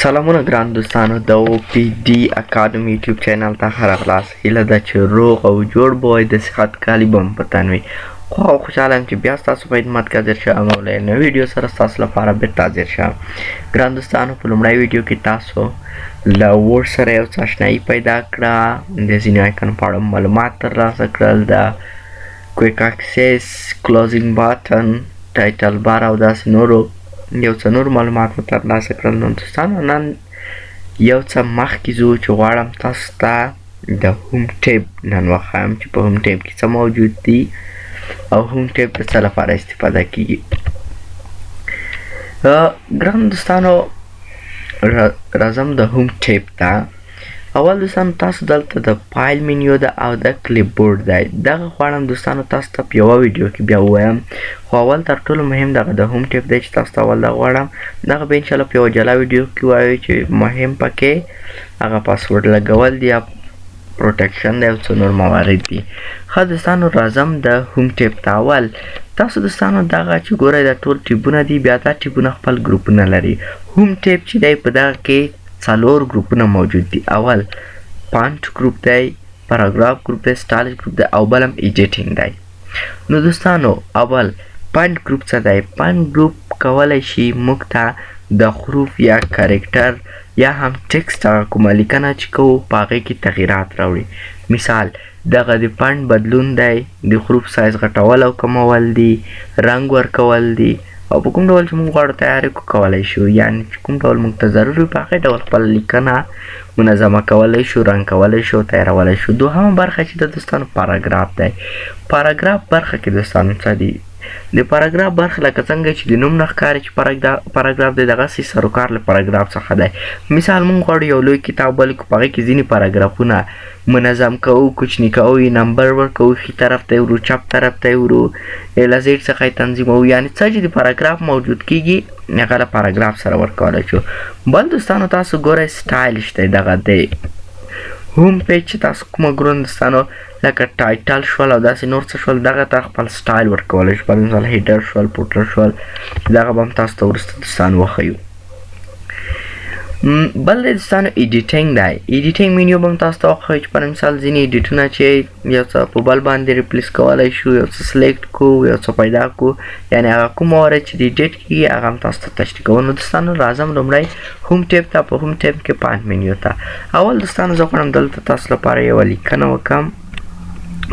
سلامونه ګران دوستانو د او پی ډي اکاډمي یوټیوب چینل ته ښه راغلاست. هیله ده چې روغ او جوړ به وئ، د صحت کالي به مو په تن وي. خو خوشحاله یم چې بیا ستاسو په خدمت کې حاضر شوم او له نوې ویډیو سره ستاسو لپاره بېرته حاضر شوم. ګران دوستانو، په لومړۍ ویډیو کې تاسو له ورډ سره یو څه اشنایي پیدا کړه، د ځینو آیکن په اړه معلومات ترلاسه کړل، د کویک اکسس، کلوزینګ باتن، ټایټل بار او داسې نورو یو څه نور معلومات مو ترلاسه کړل. نو دوستانو، نن یو څه مخکې ځو چې غواړم تاسو ته د هوم ټیب نن وښایم چې په هوم ټیب کې څه موجود دي او هوم ټیب د څه لپاره استفاده کیږي. ګران دوستانو، راځم د هوم ټیب ته. اول دوستانو، تاسو دلته د فایل منیو ده او د کلیپ بورډ دی. دغه غواړم دوستانو تاسو ته په یوه ویډیو کې بیا ووایم، خو اول تر ټولو مهم دغه د هوم ټیب دی چې تاسو ته اول دغه غواړم دغه به انشاءالله په یوه جلا ویډیو کې ووایو چې مهم پکې هغه پاسورډ لګول دي یا پروټکشن دی او څه نور موارد دي. ښه دوستانو، راځم د هوم ټیب ته. اول تاسو دوستانو دغه چې ګورئ دا ټول ټیبونه دي، بیا دا ټیبونه خپل ګروپونه لري. هوم ټیب چې دی په دغه کې څلور ګروپونه موجود دي. اول فانټ ګروپ دی، پاراګراف ګروپ دی، سټایل ګروپ دی او بل هم ایډیټینګ دی. نو دوستانو، اول فانټ ګروپ څه دی؟ فانټ ګروپ کولی شي موږ ته د حروف یا کریکټر یا هم ټکسټ هغه کومه لیکنه چې کوو په هغې کې تغیرات راوړي. مثال دغه د فانټ بدلون دی، د حروف سایز غټول او کمول دي، رنګ ورکول دي او په کوم ډول چې موږ غواړو تیاری کولی شو، یعنې چې کوم ډول موږ ته ضرور وي په هغې ډول خپله لیکنه منظمه کولی شو، رنګ کولی شو، تیارولی شو. دوهمه برخه چې د دوستانو پاراګراف دی. پاراګراف برخه کې دوستانو څه دي؟ د پاراګراف برخه لکه څنګه چې د نوم نه ښکاري چې پاراګراف دی، دغسې سروکار له پاراګراف څخه دی. مثال موږ غواړو یو لوی کتاب ولیکو، په هغې کې ځینې پاراګرافونه منظم کوو، کوچني کوو، یې نمبر ورکوو، ښي طرف ته یې ورو، چپ طرف ته یې ورو، له زیډ څخه یې تنظیموو. یعنې څه چې د پاراګراف موجود کیږي هغه له پاراګراف سره ورکولی شو. بل دوستانو تاسو ګورئ سټایل شته، دغه دی هوم پیج چې تاسو کومه ګورئ دوستانو لکه ټایټل شول او داسې نور څه شول، دغه ته خپل سټایل ورکولی شو. پر مثال هیډر شول، فوټر شول، دغه به هم تاسو ته وروسته دوستانو وښیو. بل دی دوستانو ایډیټینګ دی. ایډیټینګ منیو به هم تاسو ته وښیو چې پر مثال ځینې ایډیټونه چې یو څه په بل باندې ریپلیس کولی شو، یو څه سلیکټ کړو، یو څه پیدا کړو، یعنې هغه کوم موارد چې د ایډیټ کېږي هغه هم تاسو ته تشریح کوو. نو دوستانو راځم لومړی هوم ټیب ته. په هوم ټیب کې فانټ منیو ته اول دوستانو زه غواړم دلته تاسو لپاره یوه لیکنه وکړم.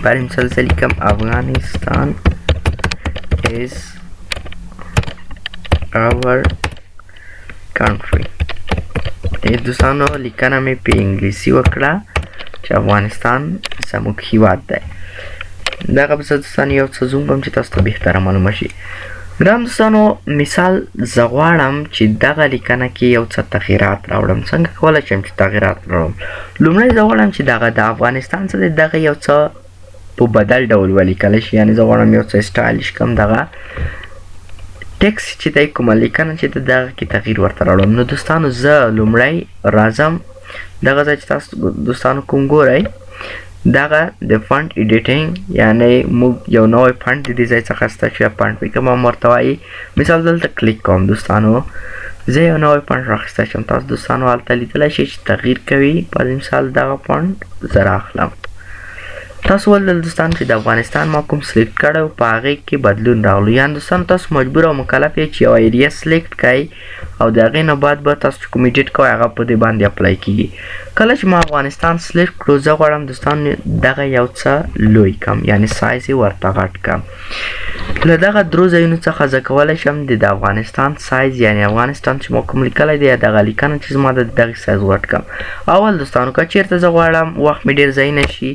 پر مثال زه لیکم افغانستان is our country. دوستانو لیکنه مې په انګلیسي وکړه چې افغانستان زموږ هیواد دی. دغه به زه دوستانو یو څه زوم کړم چې تاسو ته بهتره معلومه شي. ګران دوستانو، مثال زه غواړم چې دغه لیکنه کې یو څه تغیرات راوړم. څنګه کولی شم چې تغیرات راوړم؟ لومړی زه غواړم چې دغه د افغانستان څه دی دغه یو څه په بدل ډول ولیکلی شي، یعنې زه غواړم یو څه سټایلش کړم دغه ټکسټ چې دی کومه لیکنه چې د دغه کې تغییر ورته راوړم. نو دوستانو زه لومړی راځم دغه ځای چې تاسو دوستانو کوم ګورئ دغه د فانټ ایډیټینګ، یعنې موږ یو نوی فانټ د دې ځای څخه سته چې فانټ پیکم هم ورته وایي. مثال دلته کلیک کوم دوستانو، زه یو نوی فانټ راخیستی شم. تاسو دوستانو هلته لیدلی شئ چې تغییر کوي. په مثال دغه فانټ زه راخلم. تاسو ولدل دوستانو چې د افغانستان ما کوم سلیکټ کړی و په هغې کې بدلون راغلو. یعنې دوستانو تاسو مجبور او مکلف یې چې یوه ایریا سلیکټ کړئ او د هغې نه بعد به تاسو چې کوم ایډیټ کوئ هغه په دې باندې اپلای کېږي. کله چې ما افغانستان سلیکټ کړو زه غواړم دوستانو دغه یو څه لوی کړم، یعنې سایز یې ورته غټ کړم. له دغه درو ځایونو څخه زه کولی شم د افغانستان سایز، یعنې افغانستان چې ما کوم لیکلی دی یا دغه لیکنه چې زما د دغې سایز غټ کړم. اول دوستانو که چېرته زه غواړم وخت مې ډېر ضایع نه شي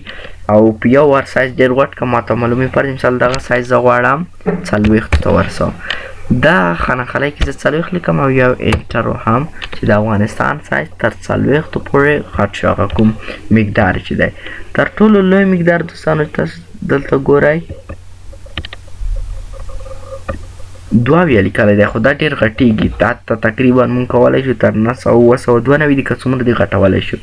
او په یو وار سایز ډېر غټ کړم، ماته معلومي پر مثال دغه سایز زه غواړم 40 ته ورسوم. دا خانقلۍ کې زه 40 لیکم او یو انټر وهم چې د افغانستان سایز تر 40 پورې غټ شو. هغه کوم مقدار چې دی تر ټولو لوی مقدار دوستانو تاسو دلته ګورئ 2 لیکلی دی خو دا ډېر غټېږي دا ته تقریبا مونږ کولی شو تر 992 دی که څومره دی غټولی شو.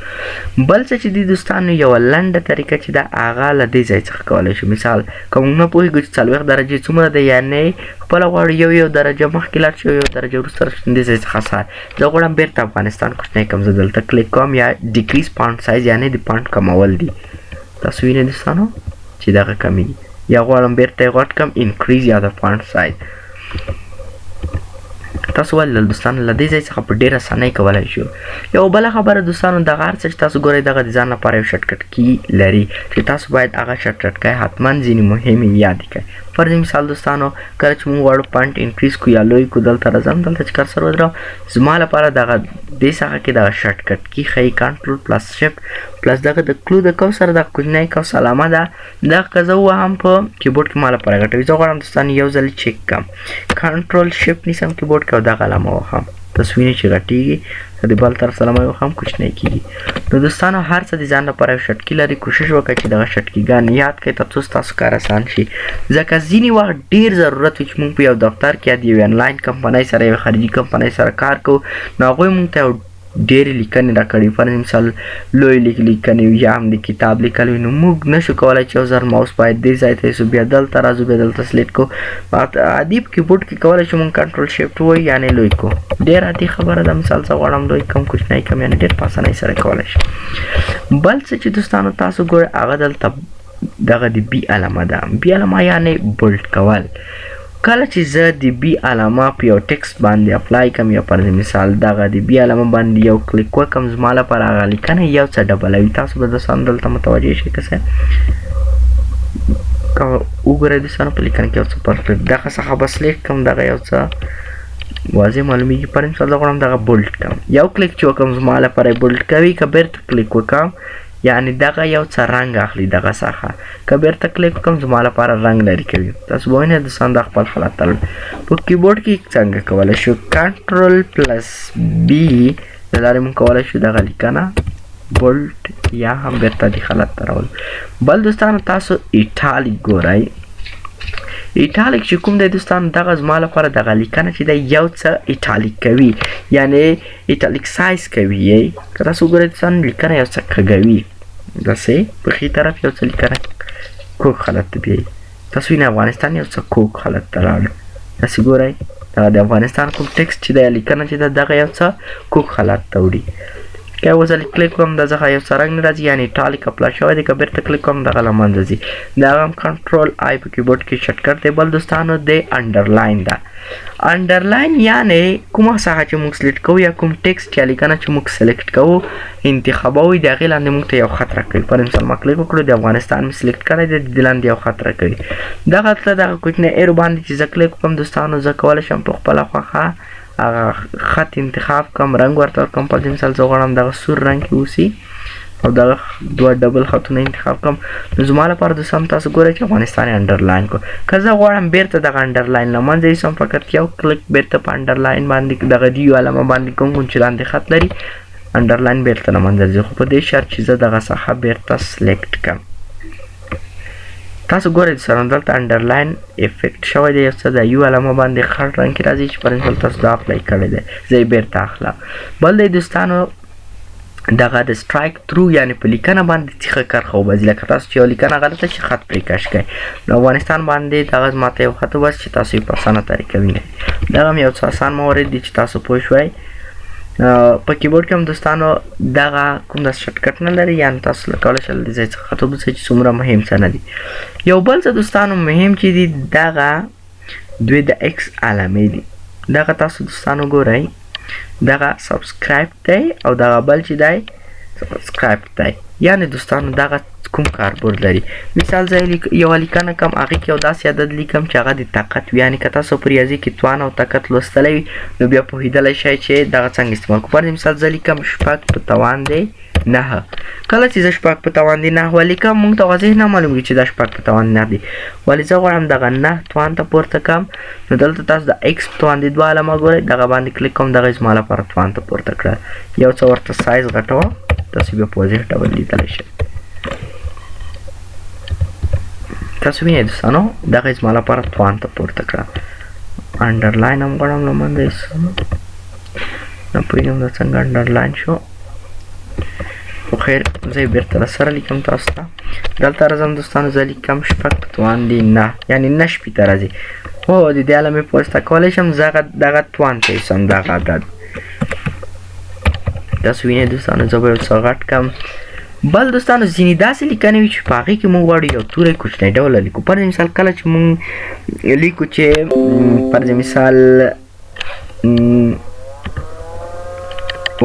بل څه چې دی دوستانو یوه لنډه طریقه چې ده هغه له دې ځای څخه کولی شو. مثال که مونږ نه پوهېږو چې 40 درجې څومره دی یعنې خپله غواړو یو درجه مخکې لاړ شو یو درجه وروسته راشو دې ځای څخه سهار زه غواړم بېرته افغانستان کوچنی کړم زه دلته کلیک کوم یا ډیکریز فانټ سایز یعنې د فانټ کمول دي. تاسو وینئ دوستانو چې دغه کمیږي یا غواړم بېرته یې غټ کړم انکریز یا د فانټ سایز. تاسو ولې دوستانو له دې ځای څخه په ډېره اسانۍ کولی شو. یو بله خبره دوستانو دغه هر څه چې تاسو ګورئ دغه د ځان لپاره یو شارټکټ کی لري چې تاسو باید هغه شارټکټ کی حتما ځینې مهمې یادې کړئ. فرض مثال دوستانو کله چې موږ غواړو فانټ انکریز کړو یا لوی کړو دلته راځم دلته چې کرسر ودرو زما لپاره دغه دې څخه کې دغه شارټکټ کی ښیي کنټرول پلس شفټ پلس دغه د کلو د کو سره دغه کوچنی کوس علامه ده دغه که زه ووهم په کیبورډ کې ما لپاره ګټوي. زه غواړم دوستانو یو ځل چک کړم کنټرول شفټ نیسم کیبورډ کې او دغه علامه ووهم تاسو وینئ چې غټېږي د بل طرف علامه ووهم کوچنی کېږي. نو دوستانو هر څه د ځان لپاره یو شټکي لري کوشش وکړئ چې دغه شټکیګان یاد کړئ تر څو ستاسو کار اسان شي ځکه ځینې وخت ډېر ضرورت وي چې موږ په یو دفتر کې یا د یو انلاین کمپنۍ سره یو خارجي کمپنۍ سره کار کوو نو هغوی موږ ته یو ډېرې لیکنې راکړي فرض مثال لوی لیکنې یا هم د کتاب لیکل وي نو موږ نشو کولی چې یو ځل ماوس باید دې ځای ته ایسو بیا دلته راځو بیا دلته سلیټ کړو عادي په کیبورډ کې کولی شو موږ کنټرول شفټ ووایو یعنې لوی کړو ډېر عادي خبره ده. مثال زه غواړم لوی کم کوچنی کم یعنې ډېر په اسانۍ سره کولی شم. بل څه چې دوستانو تاسو ګورئ هغه دلته دغه د بي علامه ده. بي علامه یعنې بولډ کول. کله چې زه د بي علامه په یو ټکسټ باندې اپلای کړم یا فرض مثال دغه د بي علامه باندې یو کلیک وکړم زما لپاره هغه لیکنه یو څه ډبلوي. تاسو به دوستانو دلته متوجه شئ که څه که وګورئ دوستانو په لیکنه کې یو څه پرفیکټ دغه څخه به سلیکټ کړم دغه یو څه واضح معلومیږي. فرض مثال زه غواړم دغه بولډ کړم یو کلیک چې وکړم زما لپاره یې بولډ کوي که بیرته کلیک وکړم یعنی دغه یو څه رنګ اخلي دغه څخه که بیرته کلیک وکړم زما لپاره رنګ لرې کوي. تاسو به وینئ دوستان دا خپل حالت ته په کیبورډ کې څنګه کولی شو کنټرول پلس بي د لارې موږ کولی شو دغه لیکنه بولډ یا هم بیرته دې حالت ته راولو. بل دوستانو تاسو ایټالیک ګورئ ایټالیک چې کوم دی دوستانو دغه زما لپاره دغه لیکنه چې دی یو څه ایټالیک کوي یعنې ایټالیکسایز کوي که تاسو وګورئ دوستانو لیکنه یو څه کږوي داسې په ښي طرف یو څه لیکنه کوږ حالت ته بیایي. تاسو وینئ افغانستان یو څه کوږ حالت ته راغلی داسې ګورئ دغه د افغانستان کوم ټکسټ چې دی لیکنه چې ده دغه یو څه کوږ حالت ته وړي. که یو ځل کلیک کوم د څخه یو څه رنګ نه راځي یعنې ایټالیک اپلای شوی دی که بیرته کلیک کوم دغه له منځه ځي. د هغه هم کنټرول آی په کیبورډ کې شټکټ دی. بل دوستانو د انډرلاین ده. انډرلاین یعنې کومه ساحه چې موږ سلیکټ کوو یا کوم ټکسټ یا لیکنه چې موږ سلیکټ کوو انتخابوي د هغې لاندې موږ ته یو خط راکوي. فرض مثال ما کلیک وکړو د افغانستان مې سلیکټ کړی دی د دې لاندې یو خط راکوي. دغه ته دغه کوچنی ایرو باندې چې زه کلیک وکړم دوستانو زه کولی شم په خپله خوښه هغه خط انتخاب کړم رنګ ورته ورکړم. په مثال زه غواړم دغه سور رنګ کې اوسي او دغه 2 ډبل خطونه انتخاب کړم نو زما لپاره دوستانو تاسو ګورئ چې افغانستان یې انډرلاین کړو. که زه غواړم بیرته دغه انډرلاین له منځه یوسم فقط یو کلیک بیرته په انډرلاین باندې دغه د یو علامه باندې کوم چې لاندې خط لري انډرلاین بیرته له منځه ځي خو په دې شرط چې زه دغه څخه بیرته سلیکټ کړم. تاسو ګورئ دوستانو دلته انډرلاین افیکټ شوی دی یو څه د یو علامه باندې خړ رنګ کې راځي چې فرض مثال تاسو دا اپلای کړی دی زه یې بیرته اخلم. بل دی دوستانو دغه د سټرایک تھرو یعنې په لیکنه باندې تیښه کرښه وباسي لکه تاسو چې یو لیکنه غلطه شي خط پرې کش کړئ نو افغانستان باندې دغه زما ته یو خط وباسي چې تاسو یې په اسانه طریقه وینئ. دغه هم یو څه اسان مورد دی چې تاسو پوه شوئ. په کیبورډ کې هم دوستانو دغه کوم داسې شټکټ نه لري یعنې تاسو کولی شئ له دې ځای څخه خط وباسئ چې څومره مهم څه نه دي. یو بل څه دوستانو مهم چې دي دغه دوی د ایکس علامې دي. دغه تاسو دوستانو ګورئ دغه سبسکرایب دی او دغه بل چې دی سبسکرایب دی یعنې دوستانو دغه کوم کاربرد لري. مثال زه یوه لیکنه کوم هغې کې یو داسې عدد لیکم چې هغه د طاقت وي یعنې که تاسو په ریاضي کې توان او طاقت لوستلی وي نو بیا پوهېدلی شئ چې دغه څنګه استعمال کړو. فرض مثال زه لیکم 6 په توان دی 9. کله چې زه 6 په توان دی 9 ولیکم موږ ته واضح نه معلومېږي چې دا 6 په توان 9 دی ولې زه غواړم دغه 9 توان ته پورته کړم نو دلته تاسو د ایکس په توان دی 2 علامه ګورئ دغه باندې کلیک کوم دغه زما لپاره توان ته پورته کړه. یو څه ورته سایز غټوه تاسو بیا په واضح ډول لیدلی شئ. تاسو وینئ دوستانو دغه زما لپاره توان ته پورته کړه انډرلاین هم غواړم لمنځه یوسم نه پوهېږم دا څنګه انډرلاین شو خو خیر زه یې بېرته راسره لیکم تاسو ته دلته راځم دوستانو زه لیکم شپږ په توان دي نه یعنې نه شپېته راځي خو د دې علامې په واسطه کولی شم زه دغه توان ته یوسم دغه عدد تاسو وینئ دوستانو زه به یو څه غټ کړم بل دوستانو ځینې داسې لیکنې وي چې په هغې کې موږ غواړو یو توری کوچنی ډوله لیکو فرض مثال کله چې موږ لیکو چې فرض مثال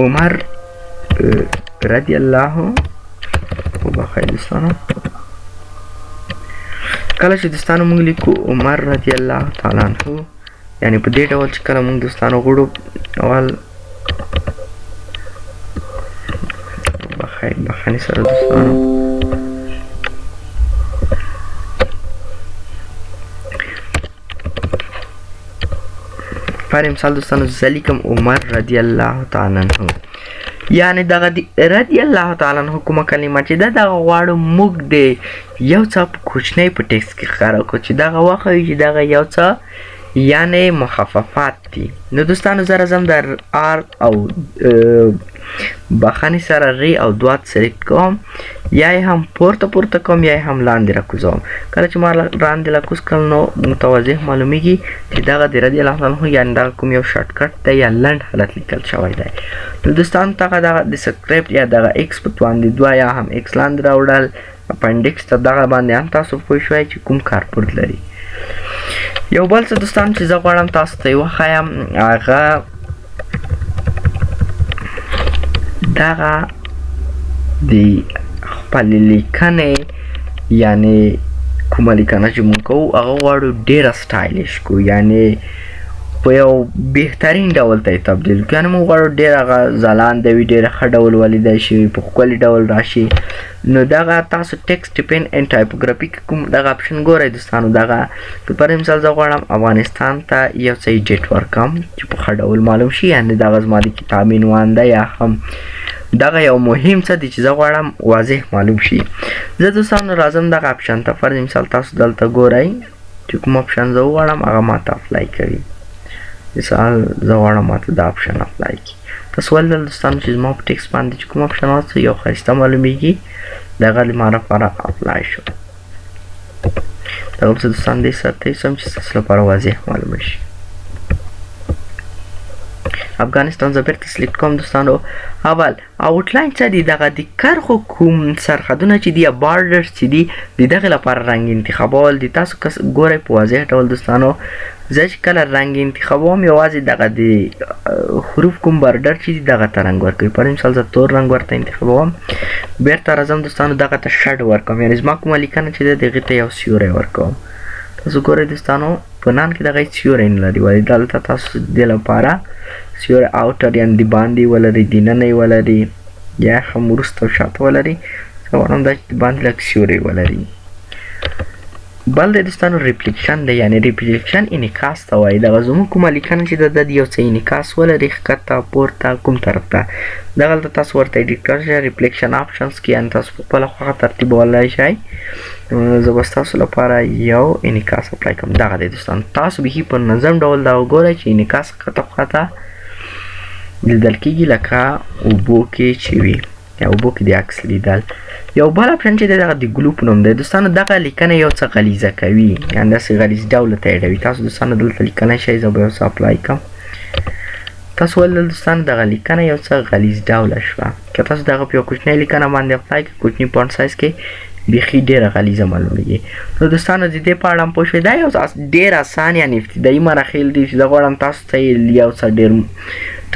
عمر رضی الله وبخیر دوستانو کله چې دوستانو موږ لیکو عمر رضی الله تعالی عنه یعنې په دې ډول چې کله موږ دوستانو غواړو اول بخښنې سره دوستانو پر مثال دوستانو زه لیکم عمر رضی الله تعالی عنه یعنې دغه رضی الله تعالی عنه کومه کلمه چې ده دغه غواړو موږ د یو څه په کوچنی په ټکسټ کې ښکاره کړو چې دغه وښیو چې دغه یو څه یعنې مخففات دي نو دوستانو زه راځم د آر او بخښنې سره ری او دوات سلیکټ کوم یا یې هم پورته کوم یا یې هم لاندې راکوزوم کله چې ما لاندې راکوز کړل نو متوضح معلومیږي چې دغه د رضی الله عنه یعنې دغه کوم یو شارټکټ دی یا لنډ حالت لیکل شوی دی نو دوستانو دغه د سکریپټ یا دغه ایکس په توان دي دوه یا هم ایکس لاندې راوړل اپنډکس ته دغه باندې هم تاسو پوه شوئ چې کوم کاربرد لري یو بل څه دوستانو چې زه غواړم تاسو ته یې وښایم هغه دغه د خپلې لیکنې یعنې کومه لیکنه چې موږ کوو هغه غواړو ډېره سټایلش کړو یعنې په یو بهترین ډول ته یې تبدیل کړو یعنې موږ غواړو ډېر هغه ځلانده وي ډېر ښه ډول ولیدی شي په ښکلي ډول راشي نو دغه تاسو ټکسټ ټیپن اینډ ټایپوګرافي کې کوم دغه اپشن ګورئ دوستانو دغه پر مثال زه غواړم افغانستان ته یو څه ایډیټ ورکړم چې په ښه ډول معلوم شي یعنې دغه زما د کتاب عنوان ده یا هم دغه یو مهم څه دی چې زه غواړم واضح معلوم شي زه دوستانو راځم دغه اپشن ته فرض مثال تاسو دلته ګورئ چې کوم اپشن زه وغواړم هغه ماته اپلای کوي مثال زه غواړم ماته دا اپشن اپلای کړي تاسو ولدل دوستانو چې زما په ټکسټ باندې چې کوم اپشن واڅو یو ښایسته معلومیږي دغه زما لپاره اپلای شو دغه څه دوستان دې سره ته یوسم چې ستاسو لپاره واضح معلومه شي افغانستان زه بیرته سلیکټ کوم دوستانو اول آوټلاین څه دي دغه د کرښو کوم سرحدونه چې دي یا بارډرز چې دي د دغې لپاره رنګ انتخابول دي تاسو که ګورئ په واضح ډول دوستانو زه چې کله رنګ انتخابوم یوازې دغه د حروف کوم بارډر چې دي دغه ته رنګ ورکوي پر مثال زه تور رنګ ورته انتخابوم بیرته راځم دوستانو دغه ته شډ ورکوم یعنې زما کومه لیکنه چې ده د هغې ته یو سیوری ورکوم تاسو ګورئ دوستانو په نان کې دغه هیڅ سیوری نه لري ولې دلته تاسو دې لپاره سیوری اوټر یعنې د باندې ولري دننه یې ولري یا هم وروسته او شاته ولري زه غواړم دا چې د باندې لږ سیوری ولري بل دی دوستانو ریفلیکشن دی یعنې ریفلیکشن انعکاس ته وایي دغه زموږ کومه لیکنه چې ده د یو څه انعکاس ولري ښکته پورته کوم طرف ته دغلته تاسو ورته ایډیټ کولی شئ ریفلیکشن آپشنز کې یعنې تاسو په خپله خوښه ترتیبولی شئ زه به ستاسو لپاره یو انعکاس اپلای کوم دغه دی دوستانو تاسو بیخي په منظم ډول دا وګورئ چې انعکاس ښکته پښته لیدل کېږي لکه اوبو کې چې وي یا اوبو کې د عکس لیدل یو بل اپشن چې دی دغه د ګلو په نوم دی دوستانو دغه لیکنه یو څه غلیظه کوي یعنې داسې غلیظ ډوله ته یې تاسو دوستانو دلته لیکنی شئ زه به یو څه اپلای کوم تاسو ولدل دوستانو دغه لیکنه یو څه غلیظ ډوله شوه که تاسو دغه په یو کوچنۍ لیکنه باندې اپلای کړئ کوچني فونټ سایز کې بیخي ډېره غلیظه معلومیږي نو دوستانو د دې په اړه هم پوه شوئ دا یو ډېر اسان یعنې ابتدایي مراحل دي چې زه غواړم تاسو ته یې یو څه ډېر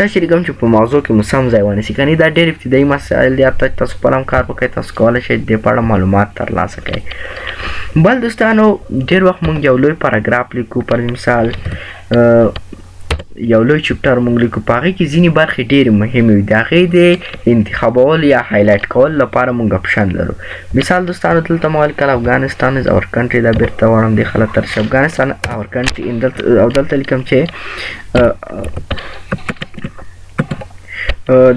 تشریح کوم چې په موضوع کې مو سم ځای ونیسي که نه دا ډېر ابتدایي مسایل دي هلته تاسو خپل هم کار وکړئ تاسو کولی شئ د دې په اړه معلومات ترلاسه کړئ بل دوستانو ډېر وخت مونږ یو لوی پاراګراف لیکو پر مثال یو لوی چپټر مونږ لیکو په هغې کې ځینې برخې ډېرې مهمې وي د هغې د انتخابول یا هایلایټ کول لپاره مونږ اپشن لرو مثال دوستانو دلته ما ولیکل افغانستان از اور کنټري دا بېرته غواړم دې خلک تر شي افغانستان اور کنټري او دلته لیکم چې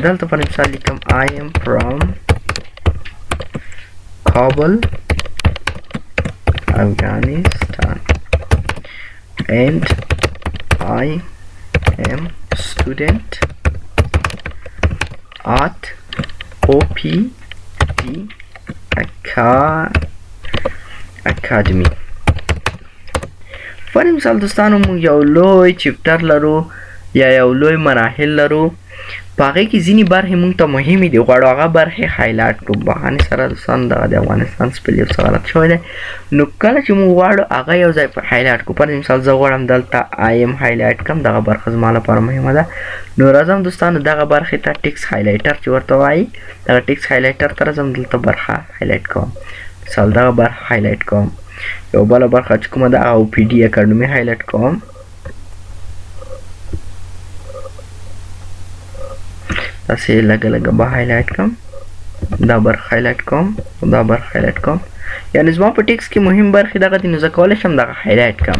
دلته پر مثال لیکم I am from Kabul Afghanistan and I am student at OPT Academy. فر مثال دوستانو موږ یو لوی چپټر لرو یا یو لوی مراحل لرو، په هغې کې ځینې برخې موږ ته مهمې دي، غواړو هغه برخې هایلایټ کړو. بهانې سره دوستانو دغه د افغانستان سپل یو څه غلط شوی دی، نو کله چې موږ غواړو هغه یو ځای په هایلایټ کړو، پر مثال زه غواړم دلته آی ایم هایلایټ کړم، دغه برخه زما لپاره مهمه ده. نو راځم دوستانو دغه برخې ته ټکس هایلایټر چې ورته وایي، دغه ټکس هایلایټر ته راځم، دلته برخه هایلایټ کوم، مثال دغه برخه هایلایټ کوم. یو بله برخه چې کومه ده او پی ډي اکاډمي هایلایټ کوم، داسې لږه لږه به هایلایټ کړم، دا برخه هایلایټ کوم، دا برخه هایلایټ کوم. یعنې زما په ټکس کې مهم برخې دغه دي، نو زه کولی شم دغه هایلایټ کړم.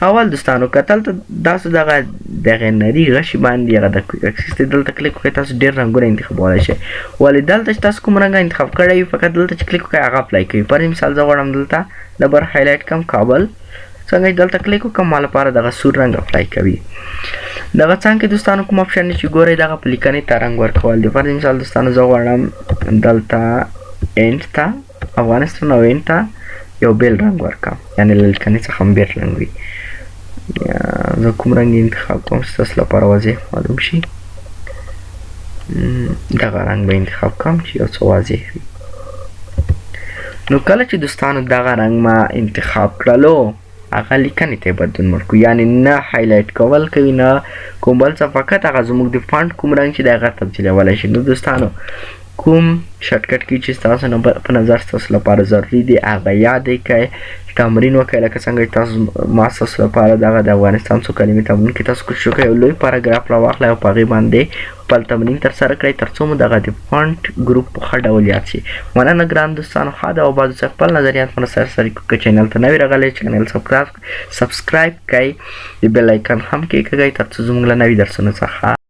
اول دوستانو کتل ته داسې دغه نري غشي باندې هغه د کویک اکسس دی، دلته کلیک وکړئ، تاسو ډېر رنګونه انتخابولی شئ. ولې دلته چې تاسو کوم رنګ انتخاب کړی وي، فقط دلته چې کلیک وکړئ هغه اپلای کوي. پر مثال زه غواړم دلته د برخه هایلایټ کړم کابل، څنګه چې دلته کلیک وکړم ما لپاره دغه سور رنګ اپلای کوي. دغه څنګه دوستانو کوم اپشن چې ګورئ دغه په لیکنې ته رنګ ورکول دی. پر مثال دوستانو زه غواړم دلته اینډ ته افغانستان او اینډ ته یو بیل رنګ ورکړم، یعنې له لیکنې څخه هم بیل رنګ وي. زه کوم رنګ انتخاب کوم چې ستاسو لپاره واضح معلوم شي، دغه رنګ به انتخاب کوم چې یو څه واضح وي. نو کله چې دوستانو دغه رنګ ما انتخاب کړلو، هغه لیکنې ته یې بدلون ورکړو، یعنې نه هایلایټ کول کوي نه کوم بل څه، فقط هغه زموږ د فانټ کوم رنګ چې دی هغه تبدیلولی شي. نو دوستانو کوم شارټکټ کی چې ستاسو په نظر ستاسو لپاره ضروري دی هغه یاد کړئ، تمرین وکړئ. لکه څنګه چې تاسو ما ستاسو لپاره دغه د افغانستان څو کلمې تمرین کې تاسو کوشش وکړئ یو لوی پاراګراف راواخلئ او په هغې باندې خپل تمرین ترسره کړئ، تر څو مو دغه د فانټ ګروپ په ښه ډول یاد شي. مننه ګران دوستانو، ښه ده او بعضو څه خپل نظریات مو سره شریک کړئ. چینل ته نوي راغلی چینل سبسکرایب کړئ، د بیل آیکن هم کېکاږئ تر څو زموږ له نوي درسونو څخه